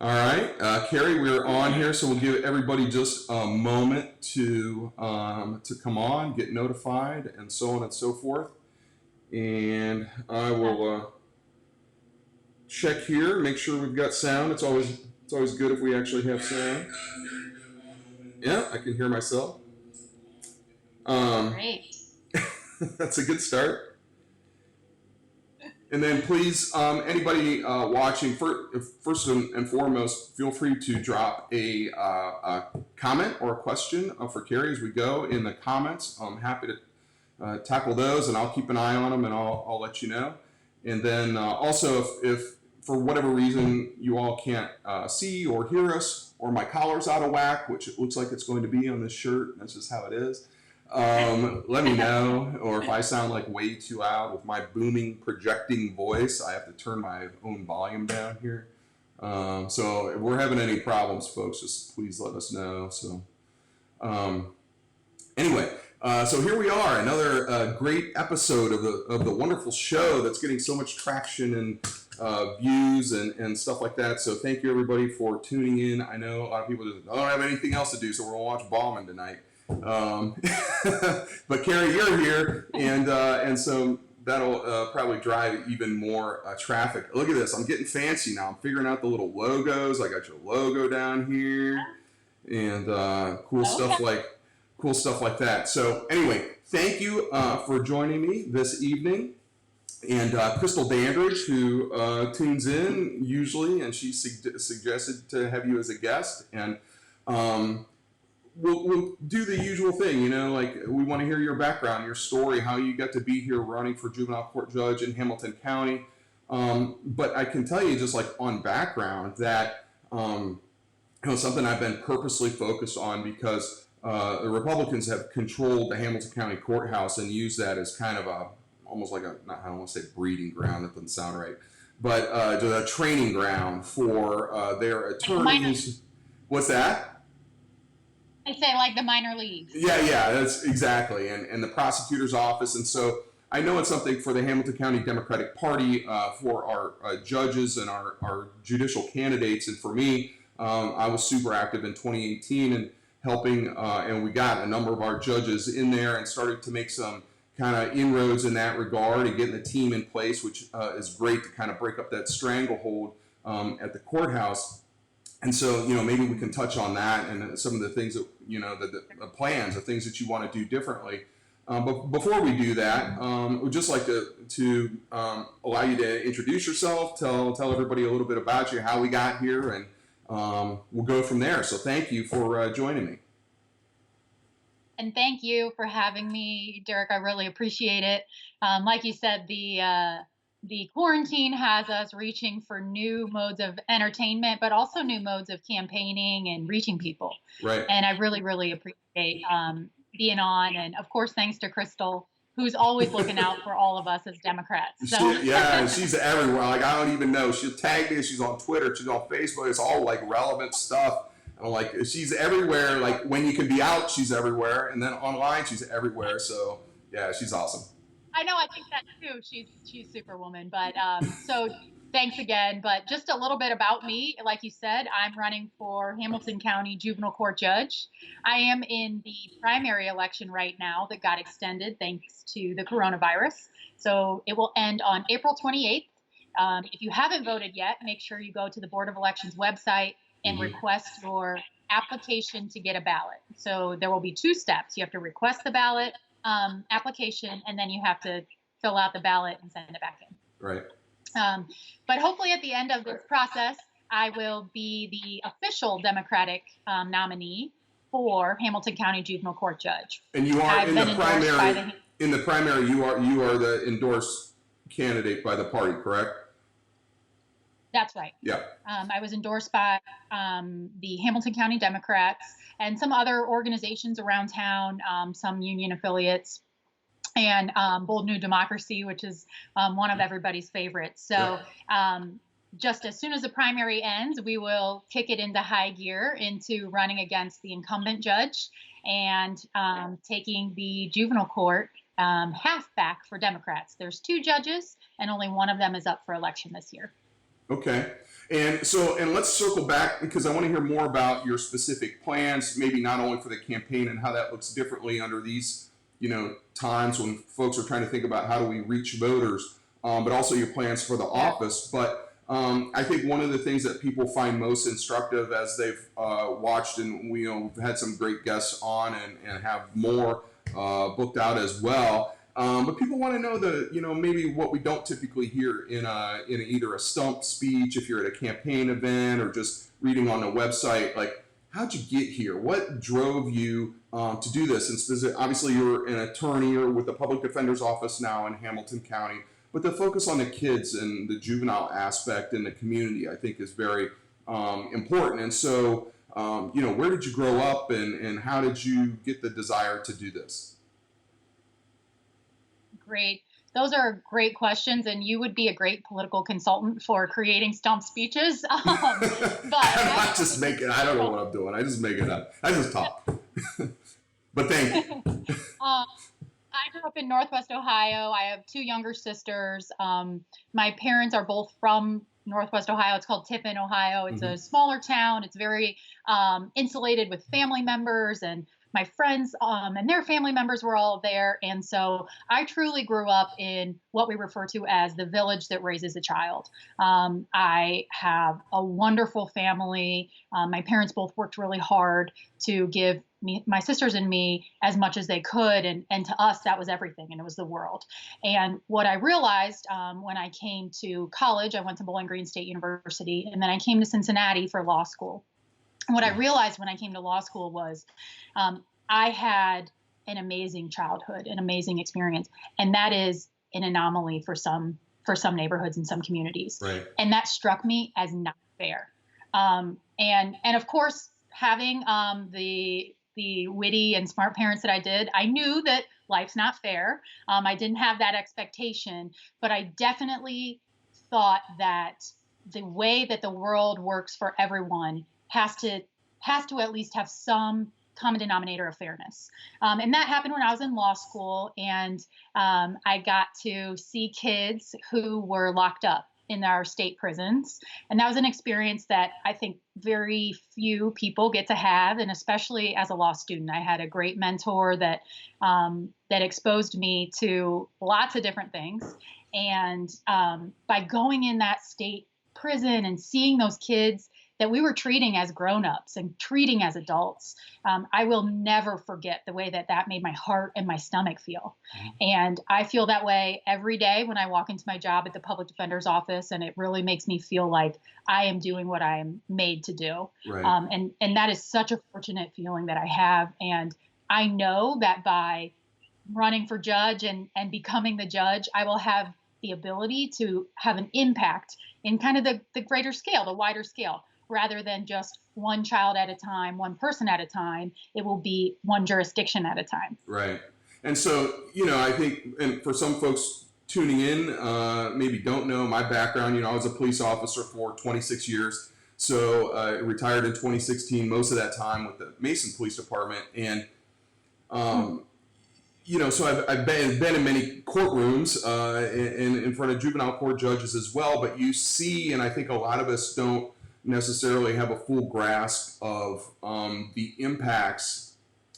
All right, Kari, we're on here, so we'll give everybody just a moment to come on, get notified, and so on and so forth. And I Uh, will check here, make sure we've got sound. It's always good if we actually have sound. Yeah, I can hear myself. Um, Great. that's a good start. And then please, anybody watching, first and foremost, feel free to drop a comment or a question for Kari as we go in the comments. I'm happy to tackle those, and I'll keep an eye on them, and I'll let you know. And then also, if for whatever reason you all can't see or hear us, or my collar's out of whack, which it looks like it's going to be on this shirt, that's just how it is. Let me know, or if I sound like way too loud with my booming, projecting voice, I have to turn my own volume down here. So if we're having any problems, folks, just please let us know. So um, anyway, so here we are, another great episode of the wonderful show that's getting so much traction and views and stuff like that. So thank you everybody for tuning in. I know a lot of people just don't have anything else to do, so we're gonna watch Ballman tonight. Um, but Kari, you're here, and so that'll probably drive even more traffic. Look at this, I'm getting fancy now. I'm figuring out the little logos. I got your logo down here, and Okay. cool stuff like that. So anyway, thank you for joining me this evening. And Crystal Dandridge, who tunes in usually, and she suggested to have you as a guest. And um, we'll do the usual thing, like we want to hear your background, your story, how you got to be here running for juvenile court judge in Hamilton County. But I can tell you, just like on background, that something I've been purposely focused on because the Republicans have controlled the Hamilton County Courthouse and used that as kind of almost like I don't want to say breeding ground, that doesn't sound right, but a training ground for their Like the minor, attorneys. What's that? I say like the minor leagues. Yeah, that's exactly, and the prosecutor's office, and so I know it's something for the Hamilton County Democratic Party, for our judges and our judicial candidates, and for me, I was super active in 2018 and helping, and we got a number of our judges in there and started to make some kind of inroads in that regard and getting the team in place, which is great to kind of break up that stranglehold at the courthouse. And so, maybe we can touch on that and some of the things that, the plans, the things that you want to do differently. But before we do that, we'd just like to allow you to introduce yourself, tell everybody a little bit about you, how we got here, and we'll go from there. So thank you for joining me. And thank you for having me, Derek. I really appreciate it. Like you said, the quarantine has us reaching for new modes of entertainment, but also new modes of campaigning and reaching people. Right. And I really, really appreciate being on. And of course, thanks to Crystal, who's always looking out for all of us as Democrats. So Yeah, she's everywhere. Like, I don't even know. She'll tag me. She's on Twitter. She's on Facebook. It's all like relevant stuff. I'm like, she's everywhere. Like when you can be out, she's everywhere, and then online, she's everywhere. So yeah, she's awesome. I know, I think that too. She's Superwoman. But so thanks again. But just a little bit about me. Like you said, I'm running for Hamilton County Juvenile Court Judge. I am in the primary election right now that got extended thanks to the coronavirus. So it will end on April 28th. If you haven't voted yet, make sure you go to the Board of Elections website and Mm-hmm. request your application to get a ballot. So there will be two steps. You have to request the ballot application, and then you have to fill out the ballot and send it back in. Right. But hopefully at the end of this process, I will be the official Democratic nominee for Hamilton County Juvenile Court Judge. And you are I've in been the endorsed by primary. the In the primary, you are the endorsed candidate by the party, correct? That's right. Yeah. I was endorsed by the Hamilton County Democrats and some other organizations around town, some union affiliates, and Bold New Democracy, which is one of everybody's favorites. So just as soon as the primary ends, we will kick it into high gear into running against the incumbent judge and taking the juvenile court half back for Democrats. There's two judges, and only one of them is up for election this year. Okay. And let's circle back because I want to hear more about your specific plans, maybe not only for the campaign and how that looks differently under these, times when folks are trying to think about how do we reach voters, but also your plans for the Yeah. office. But I think one of the things that people find most instructive as they've watched, and we've had some great guests on and have more booked out as well. But people want to know maybe what we don't typically hear in either a stump speech, if you're at a campaign event, or just reading on a website. Like, how'd you get here? What drove you to do this? And obviously, you're an attorney or with the public defender's office now in Hamilton County. But the focus on the kids and the juvenile aspect in the community, I think, is very important. And so, where did you grow up, and how did you get the desire to do this? Great. Those are great questions, and you would be a great political consultant for creating stump speeches. But I'm I not just making. I don't know what I'm doing. I just make it up. I just talk. But thank you. um, I grew up in Northwest Ohio. I have two younger sisters. My parents are both from Northwest Ohio. It's called Tiffin, Ohio. It's Hmm. a smaller town. It's very insulated with family members, and my friends and their family members were all there. And so I truly grew up in what we refer to as the village that raises a child. I have a wonderful family. My parents both worked really hard to give me, my sisters and me, as much as they could, and to us that was everything, and it was the world. And what I realized when I came to college, I went to Bowling Green State University, and then I came to Cincinnati for law school. And what I realized when I came to law school was I had an amazing childhood, an amazing experience, and that is an anomaly for some neighborhoods and some communities. Right. And that struck me as not fair. And of course, having the witty and smart parents that I did, I knew that life's not fair. I didn't have that expectation, but I definitely thought that the way that the world works for everyone has to at least have some common denominator of fairness. And that happened when I was in law school, and I got to see kids who were locked up in our state prisons. And that was an experience that I think very few people get to have, and especially as a law student. I had a great mentor that exposed me to lots of different things. And by going in that state prison and seeing those kids that we were treating as grown-ups and treating as adults, I will never forget the way that that made my heart and my stomach feel. And I feel that way every day when I walk into my job at the public defender's office, and it really makes me feel like I am doing what I am made to do. Right. And that is such a fortunate feeling that I have. And I know that by running for judge and becoming the judge, I will have the ability to have an impact in kind of the greater scale, the wider scale, rather than just one child at a time, one person at a time. It will be one jurisdiction at a time. Right. And so, I think, and for some folks tuning in, maybe don't know my background. I was a police officer for 26 years. So I retired in 2016, most of that time with the Mason Police Department. And, so I've been in many courtrooms in front of juvenile court judges as well. But you see, and I think a lot of us don't necessarily have a full grasp of the impacts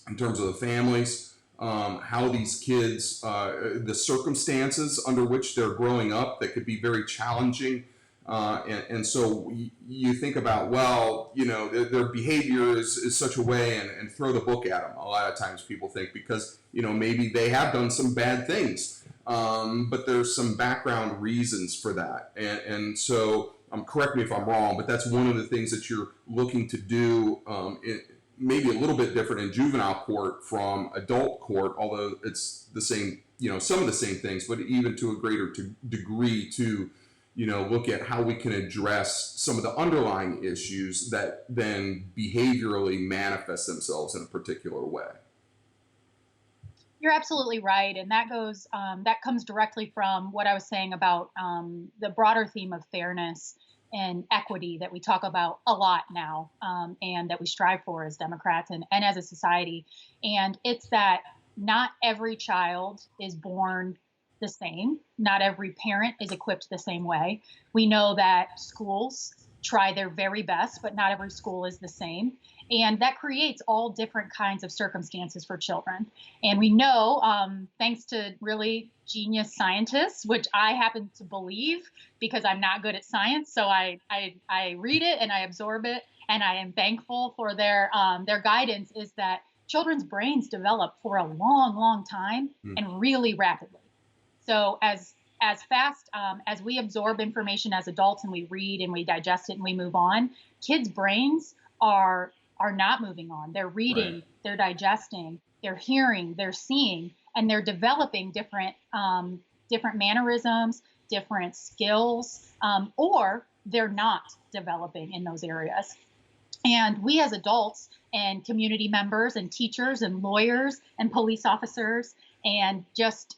in terms of the families, how these kids, the circumstances under which they're growing up that could be very challenging. And so you think about, well, their behavior is such a way, and throw the book at them. A lot of times people think because, maybe they have done some bad things, but there's some background reasons for that. And so, correct me if I'm wrong, but that's one of the things that you're looking to do, maybe a little bit different in juvenile court from adult court, although it's the same, some of the same things, but even to a greater degree to, look at how we can address some of the underlying issues that then behaviorally manifest themselves in a particular way. You're absolutely right, and that comes directly from what I was saying about the broader theme of fairness and equity that we talk about a lot now, and that we strive for as Democrats and as a society. And it's that not every child is born the same. Not every parent is equipped the same way. We know that schools try their very best, but not every school is the same. And that creates all different kinds of circumstances for children. And we know, thanks to really genius scientists, which I happen to believe because I'm not good at science, so I read it and I absorb it, and I am thankful for their guidance. Is that children's brains develop for a long, long time and really rapidly. So as fast as we absorb information as adults and we read and we digest it and we move on, kids' brains are not moving on. They're reading, Right. they're digesting, they're hearing, they're seeing, and they're developing different mannerisms, different skills, or they're not developing in those areas. And we as adults and community members and teachers and lawyers and police officers and just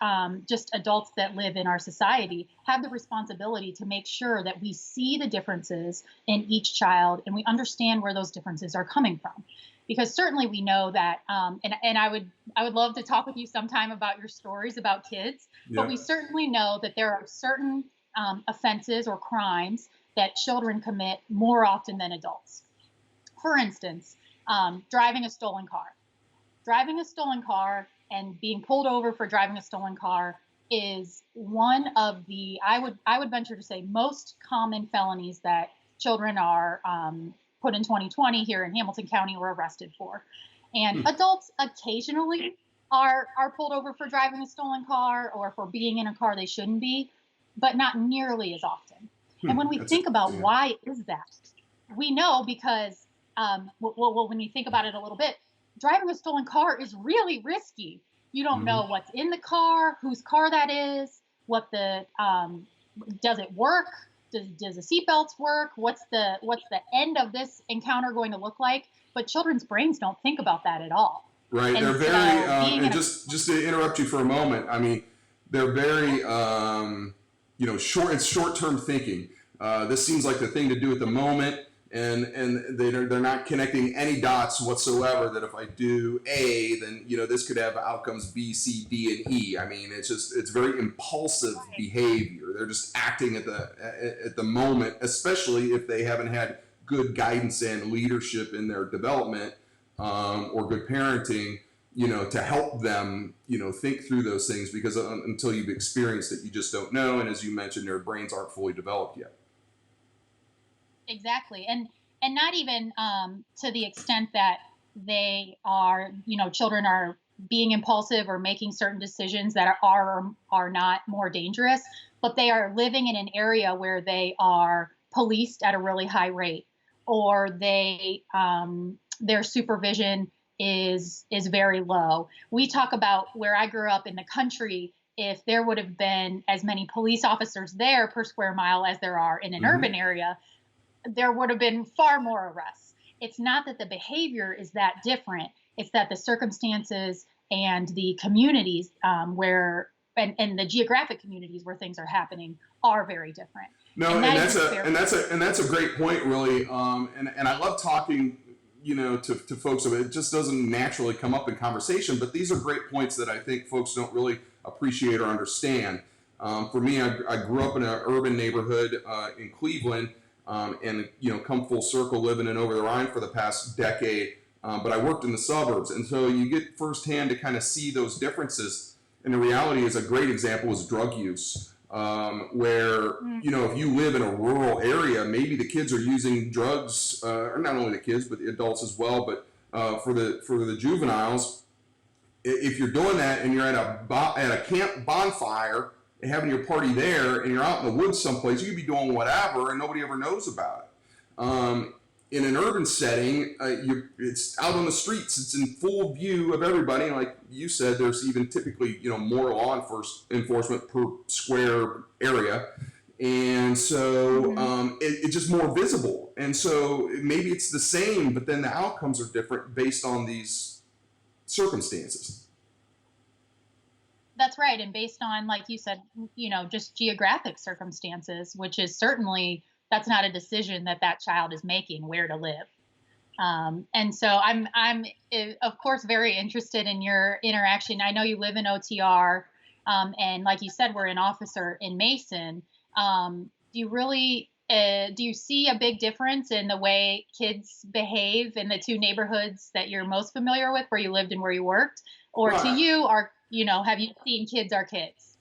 adults that live in our society have the responsibility to make sure that we see the differences in each child and we understand where those differences are coming from. Because certainly we know that, and I would love to talk with you sometime about your stories about kids, but Yeah. we certainly know that there are certain offenses or crimes that children commit more often than adults. For instance, driving a stolen car. Driving a stolen car and being pulled over for driving a stolen car is one of the, I would venture to say, most common felonies that children are put in 2020 here in Hamilton County were arrested for. And adults occasionally are pulled over for driving a stolen car or for being in a car they shouldn't be, but not nearly as often. And when we That's think about interesting. why is that, we know because well, when you think about it a little bit, driving a stolen car is really risky. You don't Mhm. know what's in the car, whose car that is, what the does it work? Does the seatbelts work? What's the end of this encounter going to look like? But children's brains don't think about that at all. Right. They're And very, so being and in a just to interrupt you for a moment, I mean, they're very, short term thinking. This seems like the thing to do at the moment, and they're not connecting any dots whatsoever. That if I do A, then this could have outcomes B, C, D, and E. I mean, it's very impulsive right, behavior. They're just acting at the moment, especially if they haven't had good guidance and leadership in their development, or good parenting, to help them, think through those things, because until you've experienced it, you just don't know. And as you mentioned, their brains aren't fully developed yet. exactly, and not even to the extent that they are, children are being impulsive or making certain decisions that are not more dangerous, but they are living in an area where they are policed at a really high rate, or their supervision is very low. We talk about where I grew up in the country. If there would have been as many police officers there per square mile as there are in an urban Mm-hmm. area, there would have been far more arrests. It's not that the behavior is that different, it's that the circumstances and the communities and the geographic communities where things are happening are very different. No, And and that that's isn't a fair. and that's a and that's a great point, really. And I love talking, to folks. It just doesn't naturally come up in conversation, but these are great points that I think folks don't really appreciate or understand. For me, I grew up in an urban neighborhood in Cleveland, and come full circle living in Over the Rhine for the past decade. But I worked in the suburbs, and so you get firsthand to kind of see those differences. And the reality is, a great example is drug use, where if you live in a rural area, maybe the kids are using drugs, or not only the kids but the adults as well. But for the juveniles, if you're doing that and you're at a camp bonfire and having your party there, and you're out in the woods someplace, you could be doing whatever and nobody ever knows about it. In an urban setting, it's out on the streets. It's in full view of everybody. And like you said, there's even typically more law enforcement per square area, and so Mhm. it's just more visible. And so maybe it's the same, but then the outcomes are different based on these circumstances. That's right. And based on, like you said, just geographic circumstances, which is certainly, that's not a decision that that child is making where to live. And so I'm of course very interested in your interaction. I know you live in OTR, And like you said, we're an officer in Mason. Do you see a big difference in the way kids behave in the two neighborhoods that you're most familiar with, where you lived and where you worked? Or to Well, you, have you seen kids are kids?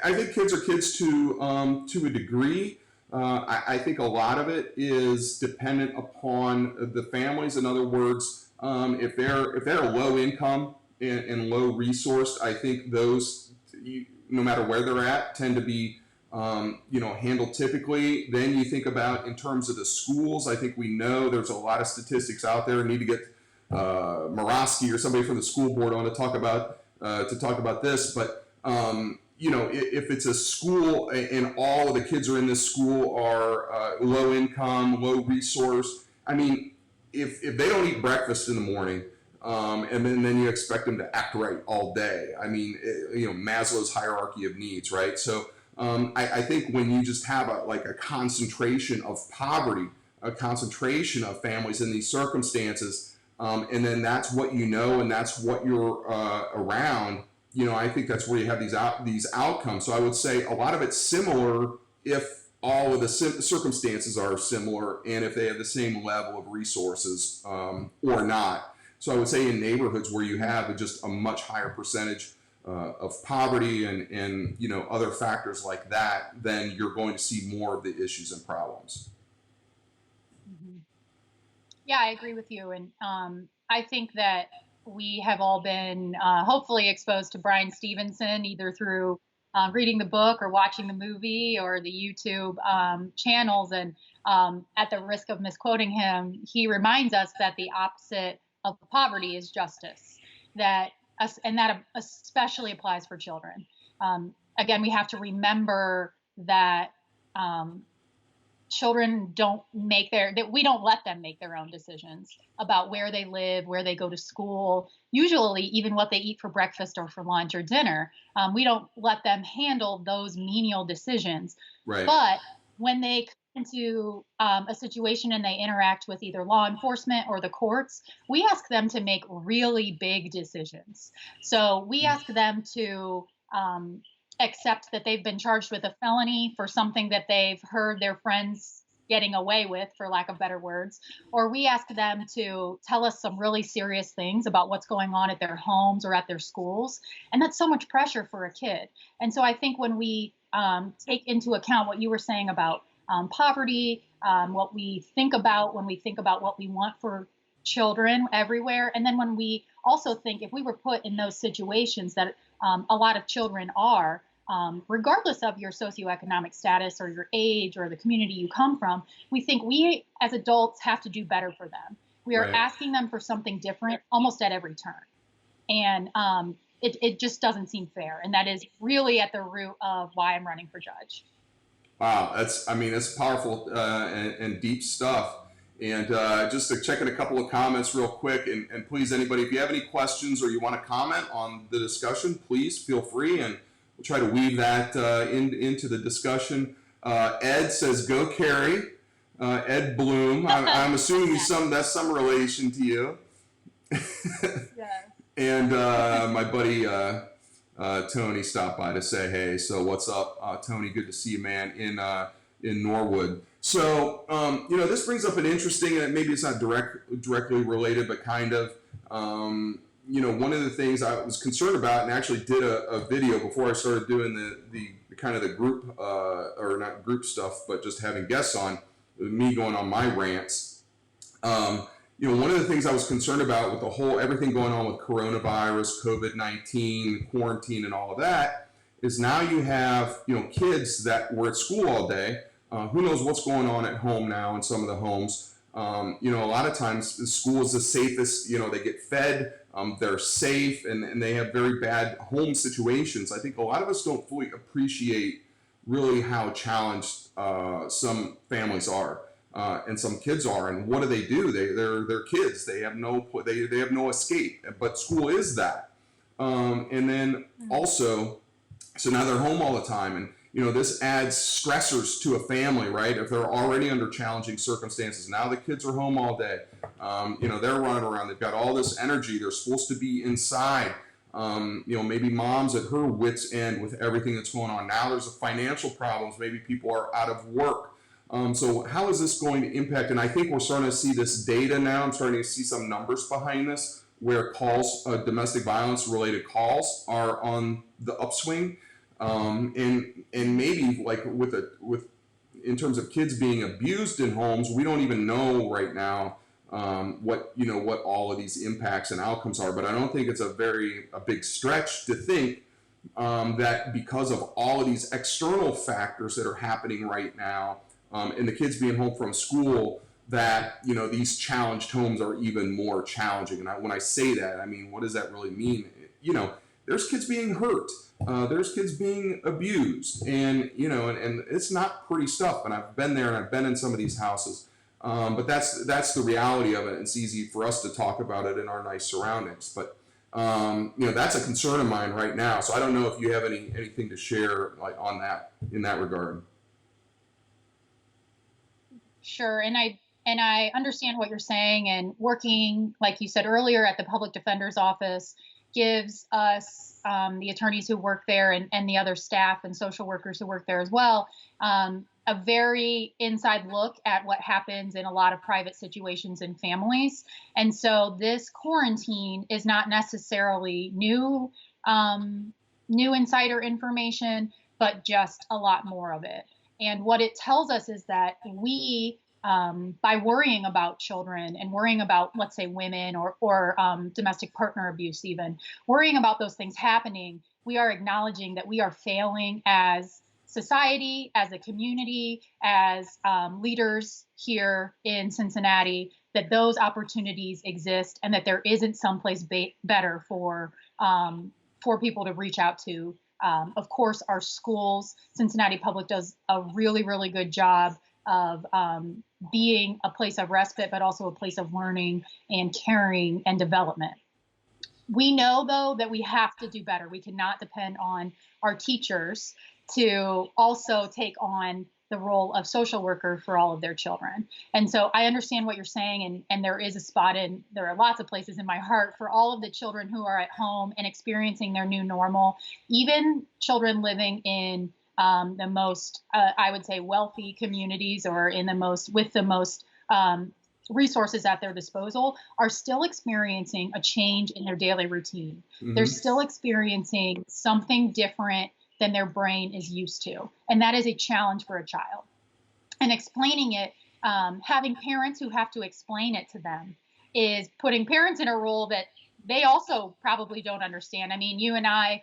I think kids are kids to a degree. I think a lot of it is dependent upon the families. In other words, if they're low income and low resourced, I think those, no matter where they're at, tend to be handled typically. Then you think about in terms of the schools. I think we know there's a lot of statistics out there. Need to get Morosky or somebody from the school board on to talk about this, but if it's a school and all of the kids are in this school are low income, low resource, I mean, if they don't eat breakfast in the morning, and then you expect them to act right all day. I mean, Maslow's hierarchy of needs, right? So I think when you just have a concentration of poverty, a concentration of families in these circumstances, and then that's what you know, and that's what you're around. I think that's where you have these outcomes. So I would say a lot of it's similar if all of the circumstances are similar and if they have the same level of resources or not. So I would say in neighborhoods where you have just a much higher percentage of poverty and other factors like that, then you're going to see more of the issues and problems. Mhm. Yeah, I agree with you. And I think that we have all been hopefully exposed to Brian Stevenson either through reading the book or watching the movie or the YouTube channels. And at the risk of misquoting him, he reminds us that the opposite of poverty is justice. And that especially applies for children. Again, we have to remember that children that we don't let them make their own decisions about where they live, where they go to school, usually even what they eat for breakfast or for lunch or dinner. We don't let them handle those menial decisions. Right. But when they come into a situation and they interact with either law enforcement or the courts, we ask them to make really big decisions. So we ask them to accept that they've been charged with a felony for something that they've heard their friends getting away with, for lack of better words, or we ask them to tell us some really serious things about what's going on at their homes or at their schools. And that's so much pressure for a kid. And so I think when we take into account what you were saying about poverty, what we think about when we think about what we want for children everywhere, and then when we also think if we were put in those situations that a lot of children are, regardless of your socioeconomic status or your age or the community you come from, we think we as adults have to do better for them. We are Right. asking them for something different almost at every turn. And it just doesn't seem fair. And that is really at the root of why I'm running for judge. Wow, that's powerful and deep stuff. And just to check in a couple of comments real quick, and please, anybody, if you have any questions or you want to comment on the discussion, please feel free, and we'll try to weave that into the discussion. Ed says, "Go Kari." Ed Bloom. I'm assuming that's some relation to you. Yeah. And my buddy Tony stopped by to say hey. So what's up, Tony? Good to see you, man, in Norwood. So this brings up an interesting, and maybe it's not directly related, but kind of. One of the things I was concerned about, and actually did a video before I started doing the kind of the group or not group stuff, but just having guests on, me going on my rants. One of the things I was concerned about with the whole everything going on with coronavirus, COVID-19, quarantine, and all of that is now you have kids that were at school all day. Who knows what's going on at home now in some of the homes. A lot of times the school is the safest. They get fed, they're safe, and they have very bad home situations. I think a lot of us don't fully appreciate really how challenged some families are. And some kids are, and what do? They're kids. They have no escape. But school is that. And then also, so now they're home all the time, and this adds stressors to a family, right? If they're already under challenging circumstances, now the kids are home all day. They're running around. They've got all this energy. They're supposed to be inside. Maybe mom's at her wit's end with everything that's going on. Now there's financial problems. Maybe people are out of work. So how is this going to impact? And I think we're starting to see this data now. I'm starting to see some numbers behind this where calls, domestic violence related calls are on the upswing. And maybe like with in terms of kids being abused in homes, we don't even know right now what all of these impacts and outcomes are. But I don't think it's a big stretch to think that because of all of these external factors that are happening right now, and the kids being home from school, that these challenged homes are even more challenging. And when I say that, I mean, what does that really mean? There's kids being hurt, there's kids being abused, and and it's not pretty stuff. And I've been there, and I've been in some of these houses. But that's the reality of it. It's easy for us to talk about it in our nice surroundings, but that's a concern of mine right now. So I don't know if you have anything to share like on that in that regard. Sure. And I understand what you're saying, and working, like you said earlier, at the public defender's office gives us, the attorneys who work there, and the other staff and social workers who work there as well, a very inside look at what happens in a lot of private situations in families. And so this quarantine is not necessarily new insider information, but just a lot more of it. And what it tells us is that we, by worrying about children and worrying about, let's say, women or domestic partner abuse, even worrying about those things happening, we are acknowledging that we are failing as society, as a community, as leaders here in Cincinnati, that those opportunities exist, and that there isn't someplace better for people to reach out to. Of course, our schools, Cincinnati Public does a really, really good job of being a place of respite, but also a place of learning and caring and development. We know, though, that we have to do better. We cannot depend on our teachers to also take on the role of social worker for all of their children. And so I understand what you're saying, and there is a spot there are lots of places in my heart for all of the children who are at home and experiencing their new normal, even children living in the most, I would say, wealthy communities, or with the most resources at their disposal, are still experiencing a change in their daily routine. Mm-hmm. They're still experiencing something different than their brain is used to. And that is a challenge for a child. And explaining it, having parents who have to explain it to them, is putting parents in a role that they also probably don't understand. I mean, you and I,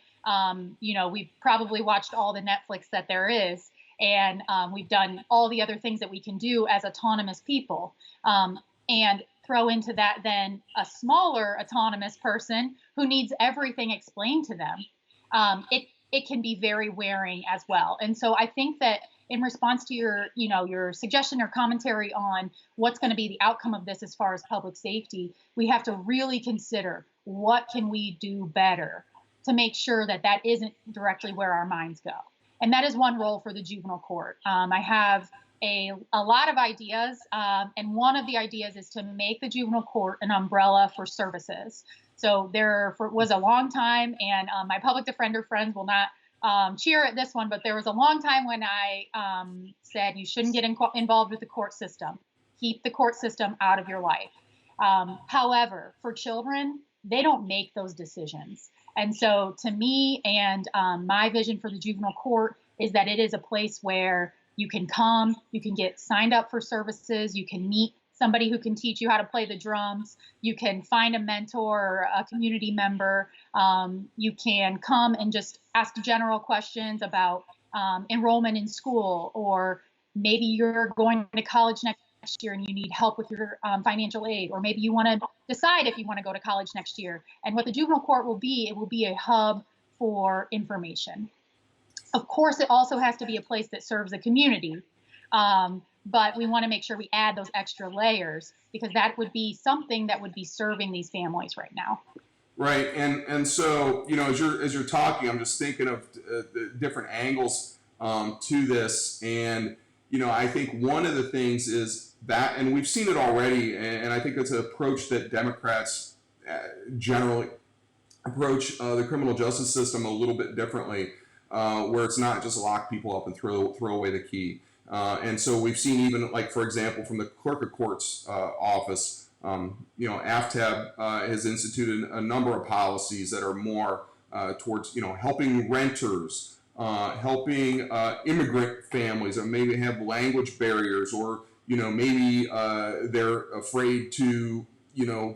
we've probably watched all the Netflix that there is, and we've done all the other things that we can do as autonomous people. And throw into that then a smaller autonomous person who needs everything explained to them. It can be very wearing as well. And so I think that in response to your suggestion or commentary on what's going to be the outcome of this as far as public safety, we have to really consider what can we do better to make sure that that isn't directly where our minds go. And that is one role for the juvenile court. I have a lot of ideas, and one of the ideas is to make the juvenile court an umbrella for services. So there was a long time, and my public defender friends will not cheer at this one, but there was a long time when I said you shouldn't get involved with the court system. Keep the court system out of your life. However, for children, they don't make those decisions. And so to me, and my vision for the juvenile court is that it is a place where you can come, you can get signed up for services, you can meet somebody who can teach you how to play the drums, you can find a mentor or a community member, you can come and just ask general questions about enrollment in school, or maybe you're going to college next year and you need help with your financial aid, or maybe you want to decide if you want to go to college next year. And what the juvenile court will be, it will be a hub for information. Of course, it also has to be a place that serves the community, but we want to make sure we add those extra layers, because that would be something that would be serving these families right now. Right, and so as you're talking, I'm just thinking of the different angles to this, and I think one of the things is that, and we've seen it already, and I think it's an approach that Democrats generally approach the criminal justice system a little bit differently, where it's not just lock people up and throw away the key. And so we've seen, even like, for example, from the clerk of courts office, AFTAB has instituted a number of policies that are more towards, helping renters, helping immigrant families, or maybe have language barriers, or maybe they're afraid to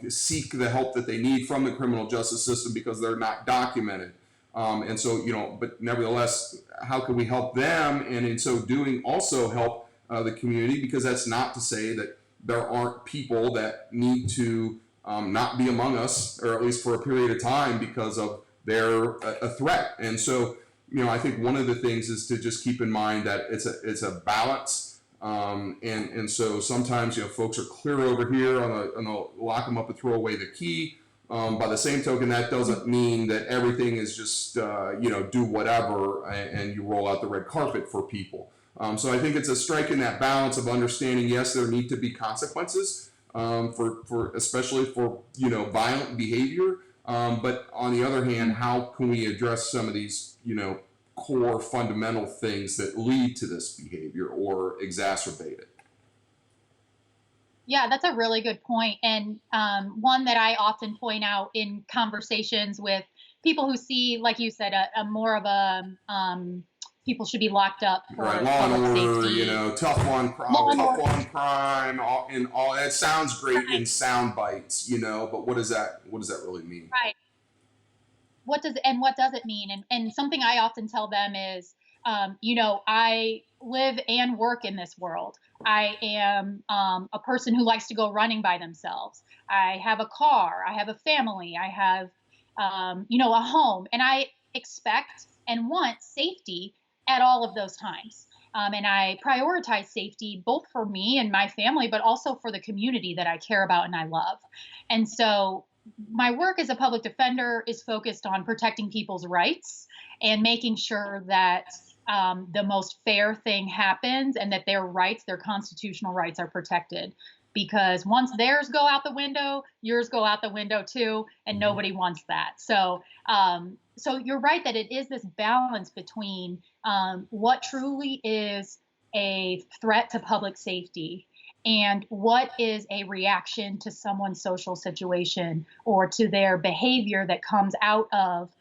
seek the help that they need from the criminal justice system because they're not documented. And so, but nevertheless, how can we help them, and in so doing also help the community? Because that's not to say that there aren't people that need to not be among us, or at least for a period of time, because of they're a threat. And so, I think one of the things is to just keep in mind that it's a balance. And so sometimes, folks are clear over here on the lock them up and throw away the key. By the same token, that doesn't mean that everything is just, do whatever and you roll out the red carpet for people. So I think it's a striking that balance of understanding, yes, there need to be consequences for especially for, violent behavior. But on the other hand, how can we address some of these, core fundamental things that lead to this behavior or exacerbate it? Yeah, that's a really good point, and one that I often point out in conversations with people who see, like you said, a more of a people should be locked up for Right, law and public order, safety. tough on crime, Law and tough order, on crime, and all that sounds great right, in sound bites, but what does that really mean? right. What does it mean? And something I often tell them is, I live and work in this world. I am a person who likes to go running by themselves. I have a car. I have a family. I have, a home, and I expect and want safety at all of those times. And I prioritize safety both for me and my family, but also for the community that I care about and I love. And so my work as a public defender is focused on protecting people's rights and making sure that the most fair thing happens and that their rights, their constitutional rights, are protected. Because once theirs go out the window, yours go out the window too, and nobody wants that. So you're right that it is this balance between what truly is a threat to public safety and what is a reaction to someone's social situation or to their behavior that comes out of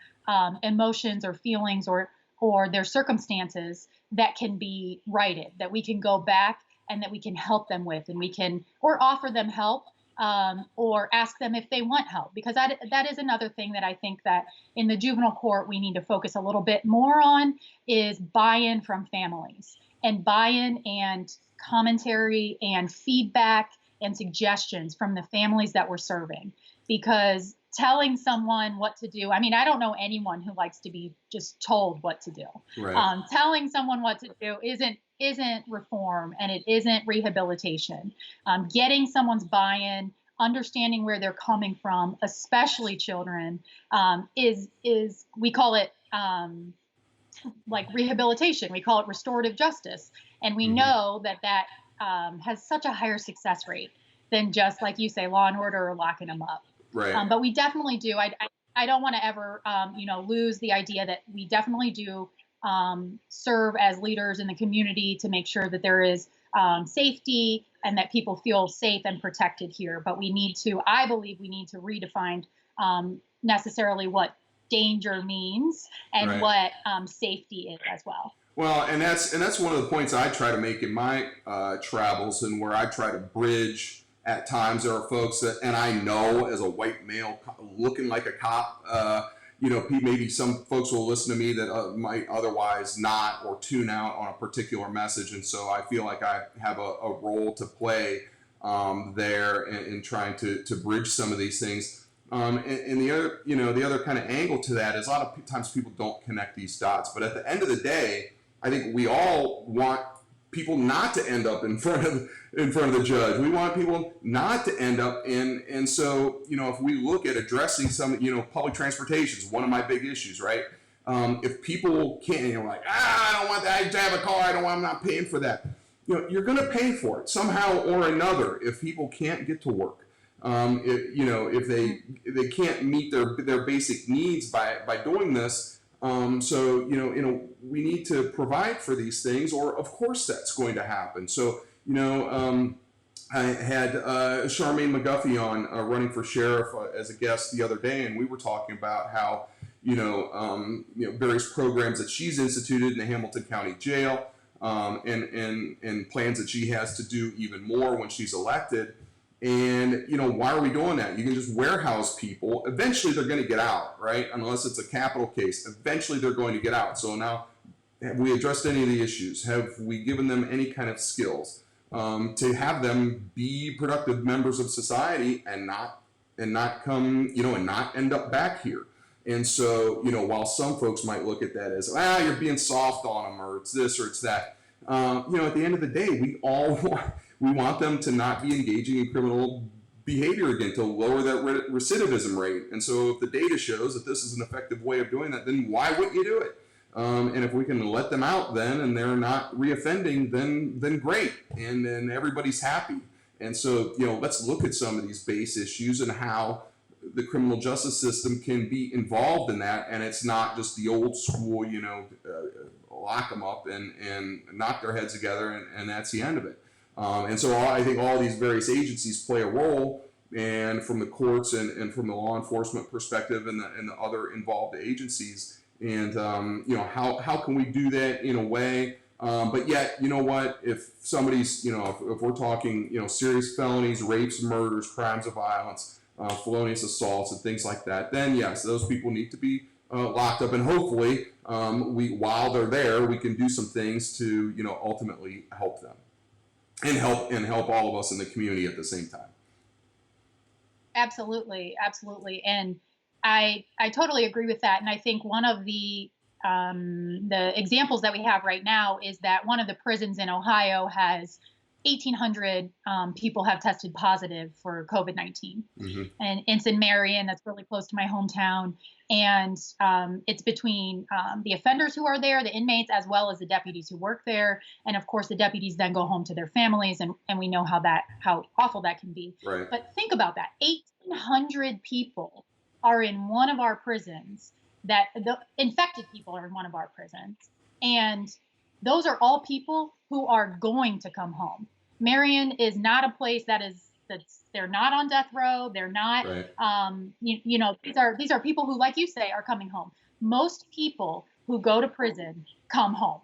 emotions or feelings or their circumstances that can be righted, that we can go back and that we can help them with, and we can or offer them help, or ask them if they want help, because that is another thing that I think that in the juvenile court we need to focus a little bit more on is buy-in from families, and buy-in and commentary and feedback and suggestions from the families that we're serving. Because telling someone what to do, I mean, I don't know anyone who likes to be just told what to do. Right. Telling someone what to do isn't reform, and it isn't rehabilitation. Getting someone's buy-in, understanding where they're coming from, especially children, is we call it like rehabilitation. We call it restorative justice, and we know that has such a higher success rate than just, like you say, law and order or locking them up. Right. But we definitely do. I don't want to ever lose the idea that we definitely do serve as leaders in the community to make sure that there is safety and that people feel safe and protected here. But I believe we need to redefine necessarily what danger means and Right. what safety is as well. Well, and that's one of the points I try to make in my travels, and where I try to bridge. At times, there are folks that, and I know as a white male looking like a cop, maybe some folks will listen to me that might otherwise not, or tune out on a particular message, and so I feel like I have a role to play there in trying to bridge some of these things. And the other kind of angle to that is a lot of times people don't connect these dots, but at the end of the day, I think we all want people not to end up in front of the judge. We want people not to end up in, and so if we look at addressing some, public transportation is one of my big issues, right? If people can't, you're like, I don't want that. I have a car. I'm not paying for that. You're going to pay for it somehow or another if people can't get to work. if they can't meet their basic needs by doing this. So we need to provide for these things, or of course that's going to happen. So I had Charmaine McGuffey on running for sheriff as a guest the other day, and we were talking about how various programs that she's instituted in the Hamilton County Jail, and plans that she has to do even more when she's elected. And why are we doing that? You can just warehouse people. Eventually, they're going to get out, right? Unless it's a capital case. Eventually, they're going to get out. So now, have we addressed any of the issues? Have we given them any kind of skills to have them be productive members of society and not come, and not end up back here? And so, while some folks might look at that as, you're being soft on them, or it's this or it's that, at the end of the day, we want them to not be engaging in criminal behavior again, to lower that recidivism rate. And so if the data shows that this is an effective way of doing that, then why wouldn't you do it? And if we can let them out then, and they're not reoffending, then great. And then everybody's happy. And so, let's look at some of these base issues and how the criminal justice system can be involved in that. And it's not just the old school, lock them up and knock their heads together, and that's the end of it. And so I think all these various agencies play a role, and from the courts and from the law enforcement perspective and the other involved agencies. And, how can we do that in a way? But yet, if somebody's, if we're talking, serious felonies, rapes, murders, crimes of violence, felonious assaults and things like that, then yes, those people need to be locked up. And hopefully, while they're there, we can do some things to, ultimately help them. And help all of us in the community at the same time. Absolutely. And I totally agree with that. And I think one of the examples that we have right now is that one of the prisons in Ohio has 1,800 people have tested positive for COVID-19. Mm-hmm. And it's in Marion, that's really close to my hometown. And it's between the offenders who are there, the inmates, as well as the deputies who work there. And of course, the deputies then go home to their families, and we know how awful that can be. Right. But think about that. 1,800 people are in one of our prisons, that the infected people are in one of our prisons. And those are all people who are going to come home. Marion is not a place they're not on death row. They're not, right. These are people who, like you say, are coming home. Most people who go to prison come home.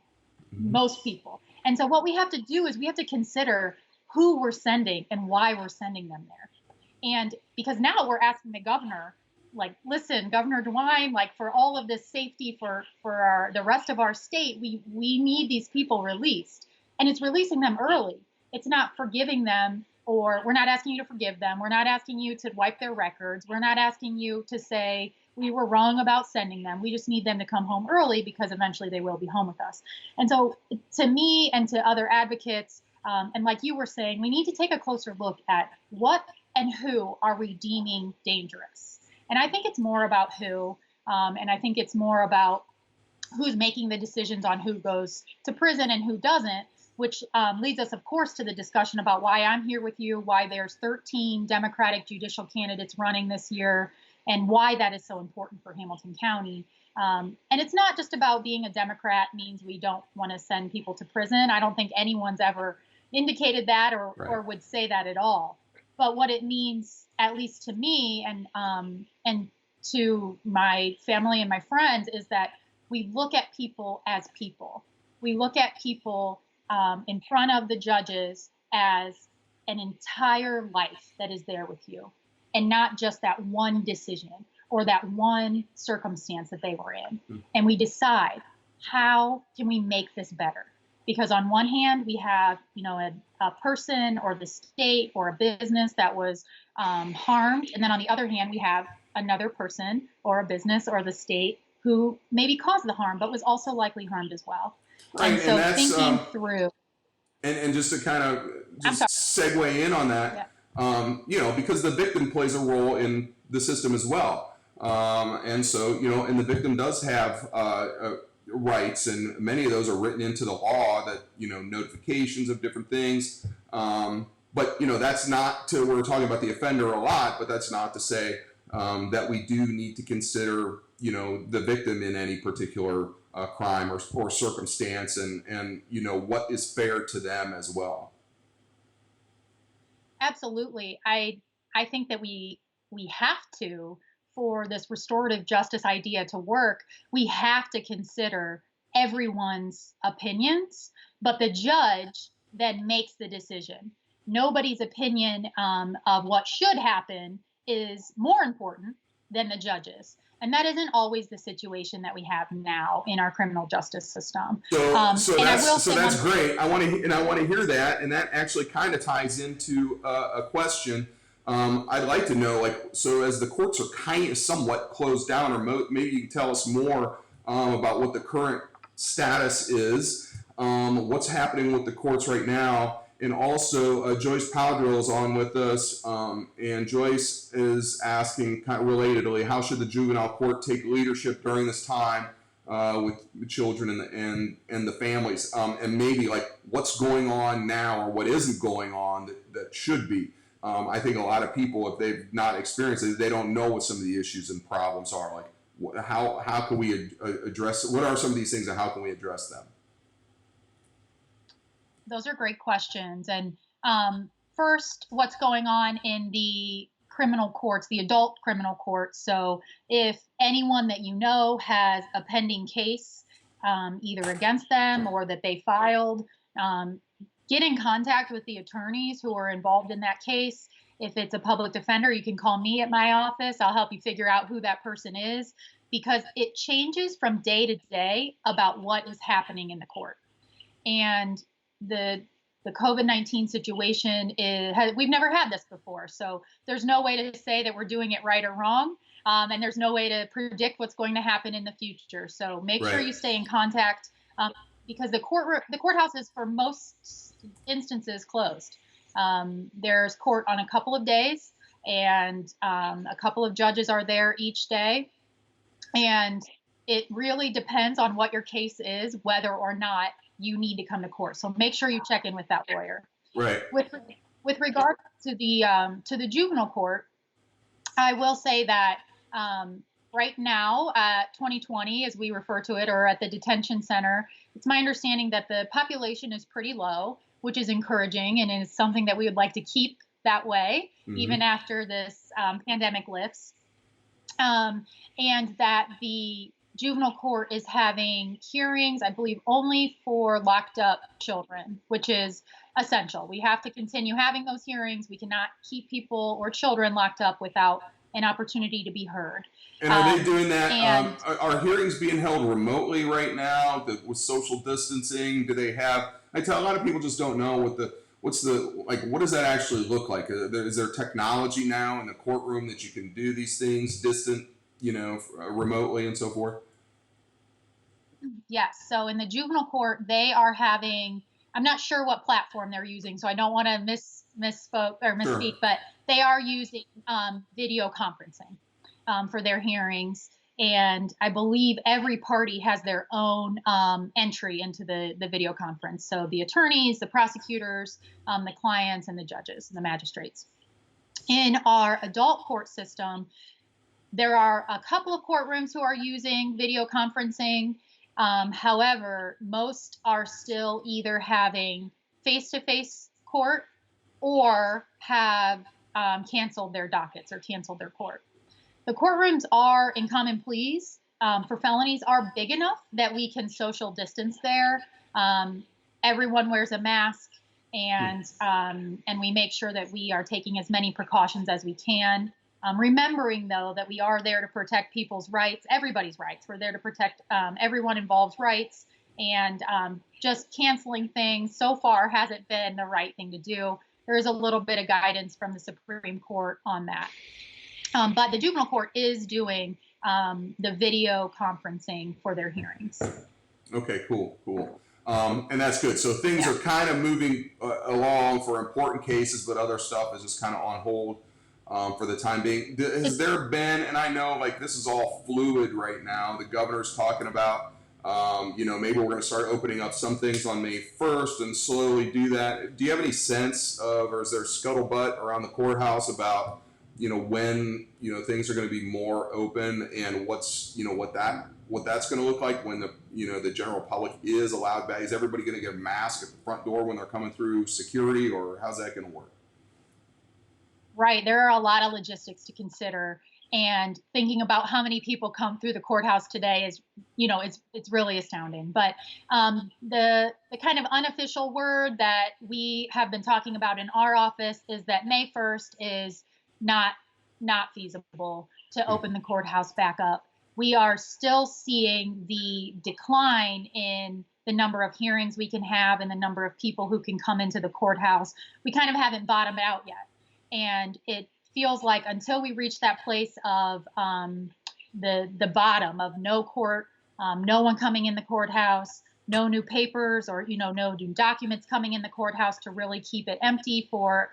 Mm-hmm. Most people. And so what we have to do is we have to consider who we're sending and why we're sending them there. And because now we're asking the governor, like, listen, Governor DeWine, like, for all of this safety for the rest of our state, we need these people released. And it's releasing them early. It's not forgiving them, or we're not asking you to forgive them. We're not asking you to wipe their records. We're not asking you to say we were wrong about sending them. We just need them to come home early, because eventually they will be home with us. And so to me and to other advocates, and like you were saying, we need to take a closer look at what and who are we deeming dangerous. And I think it's more about who, and I think it's more about who's making the decisions on who goes to prison and who doesn't, which leads us, of course, to the discussion about why I'm here with you, why there's 13 Democratic judicial candidates running this year, and why that is so important for Hamilton County. And it's not just about being a Democrat means we don't want to send people to prison. I don't think anyone's ever indicated that or would say that at all. But what it means, at least to me and to my family and my friends, is that we look at people as people. We look at people in front of the judges as an entire life that is there with you, and not just that one decision or that one circumstance that they were in. Mm-hmm. And we decide, how can we make this better? Because on one hand, we have, a person or the state or a business that was harmed. And then on the other hand, we have another person or a business or the state who maybe caused the harm, but was also likely harmed as well. Right. And so thinking through. And just to kind of segue in on that, because the victim plays a role in the system as well. And so, and the victim does have rights, and many of those are written into the law that, notifications of different things. but that's not to, we're talking about the offender a lot, but that's not to say that we do need to consider the victim in any particular crime or circumstance, and what is fair to them as well. Absolutely. I think that we have to, for this restorative justice idea to work, we have to consider everyone's opinions, but the judge then makes the decision. Nobody's opinion of what should happen is more important than the judge's. And that isn't always the situation that we have now in our criminal justice system. So that's great. I want to hear that, and that actually kind of ties into a question. I'd like to know, so as the courts are kind of somewhat closed down, or maybe you can tell us more about what the current status is, what's happening with the courts right now. And also, Joyce Powdrill is on with us, and Joyce is asking, kind of relatedly, how should the juvenile court take leadership during this time with the children and the families, and maybe what's going on now or what isn't going on that should be. I think a lot of people, if they've not experienced it, they don't know what some of the issues and problems are. How can we address it? What are some of these things, and how can we address them? Those are great questions. And first, what's going on in the criminal courts, the adult criminal courts. So if anyone that has a pending case, either against them or that they filed, get in contact with the attorneys who are involved in that case. If it's a public defender, you can call me at my office. I'll help you figure out who that person is, because it changes from day to day about what is happening in the court. And the COVID-19 situation we've never had this before. So there's no way to say that we're doing it right or wrong. And there's no way to predict what's going to happen in the future. So make sure you stay in contact, because the courthouse is, for most instances, closed. There's court on a couple of days, and a couple of judges are there each day. And it really depends on what your case is, whether or not you need to come to court. So make sure you check in with that lawyer. Right. With regard to the juvenile court, I will say that right now at 2020, as we refer to it, or at the detention center, it's my understanding that the population is pretty low, which is encouraging, and is something that we would like to keep that way, even after this pandemic lifts. And that the juvenile court is having hearings, I believe, only for locked up children, which is essential. We have to continue having those hearings. We cannot keep people or children locked up without an opportunity to be heard. And are they doing that? Are hearings being held remotely right now with social distancing? Do they have? I tell a lot of people just don't know what does that actually look like? Is there technology now in the courtroom that you can do these things distant, remotely and so forth? Yes. So in the juvenile court, they are having, I'm not sure what platform they're using, so I don't want to misspeak, Sure. but they are using video conferencing for their hearings. And I believe every party has their own entry into the video conference. So the attorneys, the prosecutors, the clients, and the judges, and the magistrates. In our adult court system, there are a couple of courtrooms who are using video conferencing. However, most are still either having face-to-face court or have canceled their dockets or canceled their court. The courtrooms are, in common pleas for felonies, are big enough that we can social distance there. Everyone wears a mask, and we make sure that we are taking as many precautions as we can. Remembering, though, that we are there to protect people's rights, everybody's rights. We're there to protect everyone involved's rights, and just canceling things so far hasn't been the right thing to do. There is a little bit of guidance from the Supreme Court on that. But the juvenile court is doing the video conferencing for their hearings. Okay, cool. And that's good. So things are kind of moving along for important cases, but other stuff is just kind of on hold for the time being. Has there been, and I know this is all fluid right now, the governor's talking about Maybe we're going to start opening up some things on May 1st and slowly do that. Do you have any sense of, or is there scuttlebutt around the courthouse about, when, things are going to be more open, and what's, what that's going to look like when the general public is allowed back? Is everybody going to get a mask at the front door when they're coming through security, or how's that going to work? Right. There are a lot of logistics to consider. And thinking about how many people come through the courthouse today is, it's really astounding. But the kind of unofficial word that we have been talking about in our office is that May 1st is not feasible to open the courthouse back up. We are still seeing the decline in the number of hearings we can have and the number of people who can come into the courthouse. We kind of haven't bottomed out yet. And it feels like until we reach that place of the bottom of no court, no one coming in the courthouse, no new papers or, no new documents coming in the courthouse to really keep it empty for